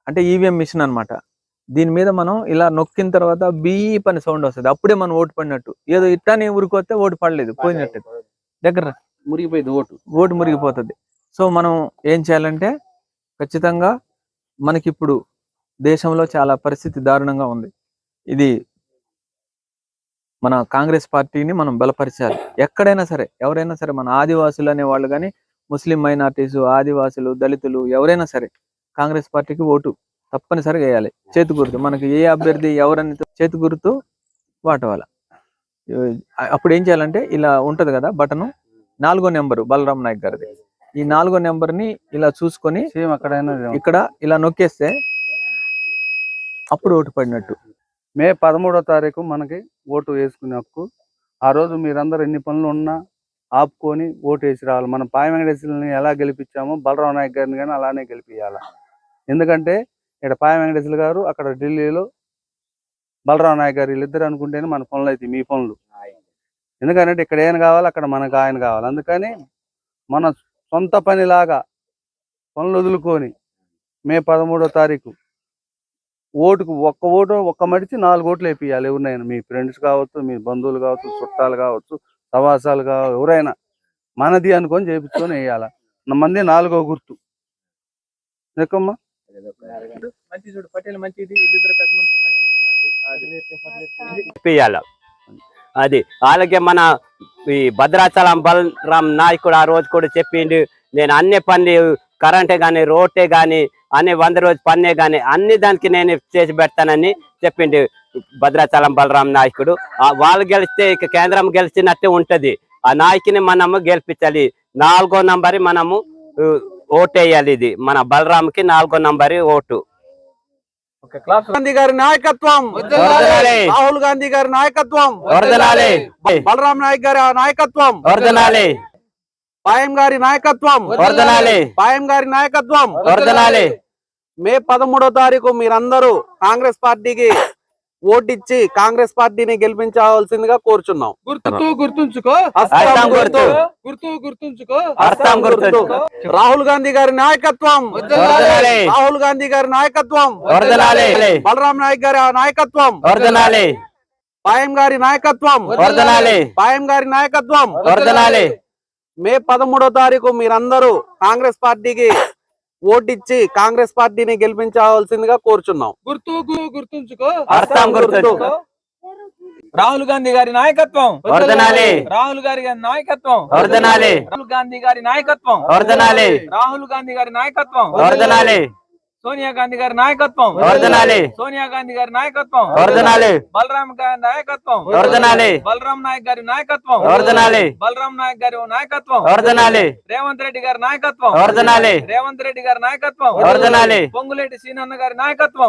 అంటే EVM machine అన్నమాట. దీని మీద మనం ఇలా నొక్కిన తర్వాత బీప్ అని సౌండ్ వస్తుంది. అప్పుడే మనం ఓటు పడినట్టు. ఏదో ఇట్లానే ఊరికొస్తే ఓటు పడలేదు, పోయినట్టు. దగ్గర మురిగిపోయింది ఓటు మురిగిపోతుంది. సో మనం ఏం చేయాలంటే ఖచ్చితంగా మనకిప్పుడు దేశంలో చాలా పరిస్థితి దారుణంగా ఉంది. ఇది మన కాంగ్రెస్ పార్టీని మనం బలపరిచాలి. ఎక్కడైనా సరే, ఎవరైనా సరే, మన ఆదివాసులు అనే వాళ్ళు కానీ, ముస్లిం మైనార్టీస్, ఆదివాసులు, దళితులు ఎవరైనా సరే కాంగ్రెస్ పార్టీకి ఓటు తప్పనిసరిగా వేయాలి. చేతి గుర్తు, మనకి ఏ అభ్యర్థి ఎవరని చేతి గుర్తు వాటవాల. అప్పుడు ఏం చేయాలంటే ఇలా ఉంటది కదా బటను, 4వ నెంబరు బలరాం నాయక్ గారిది. ఈ 4వ నెంబర్ని ఇలా చూసుకొని ఇక్కడ ఇలా నొక్కేస్తే అప్పుడు ఓటు పడినట్టు. మే 13వ తారీఖు మనకి ఓటు వేసుకునే హక్కు. ఆ రోజు మీరందరూ ఎన్ని పనులు ఉన్నా ఆపుకొని ఓటు వేసి రావాలి. మనం పాయ వెంకటేశ్వరుని ఎలా గెలిపించామో బలరాం నాయక్ గారిని కానీ అలానే గెలిపించాలి. ఎందుకంటే ఇక్కడ పాయ వెంకటేశ్వర గారు, అక్కడ ఢిల్లీలో బలరాం నాయక్ గారు, వీళ్ళిద్దరు అనుకుంటేనే మన పనులు అయితే మీ పనులు. ఎందుకంటే ఇక్కడ ఆయన కావాలి, అక్కడ మనకు ఆయన కావాలి. అందుకని మన సొంత పనిలాగా పనులు వదులుకొని మే 13వ తారీఖు ఓటుకు ఒక్క మడిచి 4 ఓట్లు వేపియాలి. ఎవరినైనా మీ ఫ్రెండ్స్ కావచ్చు, మీ బంధువులు కావచ్చు, చుట్టాలు కావచ్చు, సవాసాలు కావచ్చు, ఎవరైనా మనది అనుకొని చేపించుకొని వేయాల. మంది 4వ గుర్తు ఎక్కుమ్మా. అది అలాగే మన ఈ భద్రాచలం బలరాం నాయకుడు ఆ రోజు కూడా చెప్పిండు, నేను అన్ని పనులు కరెంటే కానీ రోడ్డే కానీ అన్ని 100 రోజు పన్నే కానీ అన్ని దానికి నేను చేసి పెడతానని చెప్పిండు భద్రాచలం బలరాం నాయకుడు. వాళ్ళు గెలిస్తే ఇక కేంద్రం గెలిచినట్టే ఉంటది. ఆ నాయకుని మనము గెలిపించాలి. 4వ నంబర్ మనము ఓటు వేయాలి. ఇది మన బలరాంకి 4వ నంబర్ ఓటు. గాంధీ గారి నాయకత్వం, రాహుల్ గాంధీ గారి నాయకత్వం, బలరాం నాయక్ గారి నాయకత్వం, పాయం గారి నాయకత్వం, పాయం గారి నాయకత్వం. మే 13వ తారీఖు మీరందరూ కాంగ్రెస్ పార్టీకి ఓటిచ్చి కాంగ్రెస్ పార్టీని గెలిపించవలసిందిగా కోరుచున్నాం. గుర్తుంచుకో రాహుల్ గాంధీ గారి నాయకత్వం, రాహుల్ గాంధీ గారి నాయకత్వం, బలరాం నాయక్ గారి నాయకత్వం, పాయం గారి నాయకత్వం, పాయం గారి నాయకత్వం. మే 13వ తారీఖు మీరందరూ కాంగ్రెస్ పార్టీకి ఓటిచ్చి కాంగ్రెస్ పార్టీని గెలిపించవలసిందిగా కోరుచున్నాం. గుర్తుంచుకో రాహుల్ గాంధీ గారి నాయకత్వం, రాహుల్ గారి నాయకత్వం, రాహుల్ గాంధీ గారి నాయకత్వం, రాహుల్ గాంధీ గారి నాయకత్వం, సోనియా గాంధీ గారి నాయకత్వం, సోనియా గాంధీ గారి నాయకత్వం, బలరాం గారి నాయకత్వం, బలరాం నాయక్ గారి నాయకత్వం, బలరాం నాయక్ గారి నాయకత్వం, రేవంత్ రెడ్డి గారి నాయకత్వం, రేవంత్ రెడ్డి గారి నాయకత్వం, పొంగులేటి సీనన్న గారి నాయకత్వం,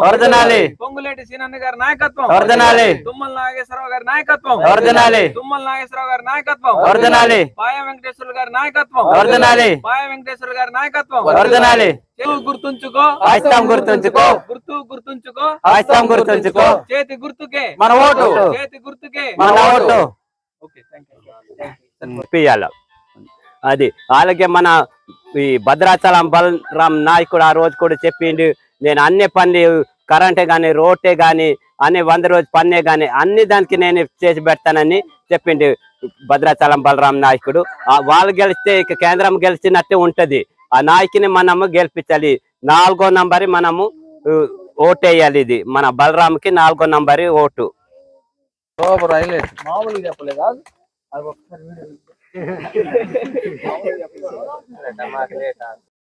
పొంగులేటి సీనన్న గారి నాయకత్వం, తుమ్మల నాగేశ్వరరావు గారి నాయకత్వం, తుమ్మల నాగేశ్వరరావు గారి నాయకత్వం, పాయ వెంకటేశ్వర గారి నాయకత్వం, పాయ వెంకటేశ్వర గారి నాయకత్వం. గుర్తుంచుకో, గుర్తుంచుకో, చేతి గుర్తుకే మన ఓటు, చేతి గుర్తుకే మన ఓటు. అది అలాగే మన ఈ భద్రాచలం బలరాం నాయకుడు ఆ రోజు కూడా చెప్పిండు, నేను అన్ని పనులు కరెంటే కానీ రోడ్డే కానీ అన్ని 100 రోజు పన్నే కానీ అన్ని దానికి నేను చేసి పెడతానని చెప్పిండు భద్రాచలం బలరాం నాయకుడు. వాళ్ళు గెలిస్తే ఇక కేంద్రం గెలిచినట్టే ఉంటది. ఆ నాయకుని మనము గెలిపించాలి. 4వ నంబర్ మనము ఓటు వేయాలి. ఇది మన బలరాంకి 4వ నంబర్ ఓటు. మామూలుగా చెప్పలేదు.